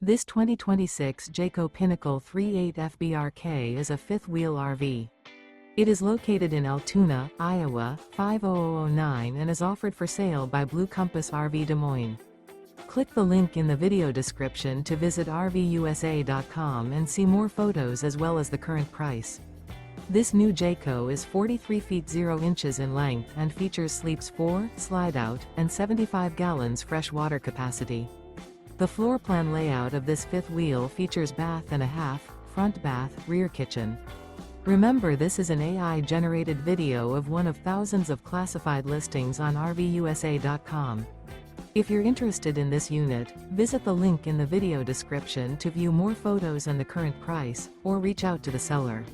This 2026 Jayco Pinnacle 38 FBRK is a fifth-wheel RV. It is located in Altoona, Iowa, 50009 and is offered for sale by Blue Compass RV Des Moines. Click the link in the video description to visit RVUSA.com and see more photos as well as the current price. This new Jayco is 43 feet 0 inches in length and features sleeps 4, slide-out, and 75 gallons fresh water capacity. The floor plan layout of this fifth wheel features bath and a half, front bath, rear kitchen. Remember, this is an AI-generated video of one of thousands of classified listings on RVUSA.com. If you're interested in this unit, visit the link in the video description to view more photos and the current price, or reach out to the seller.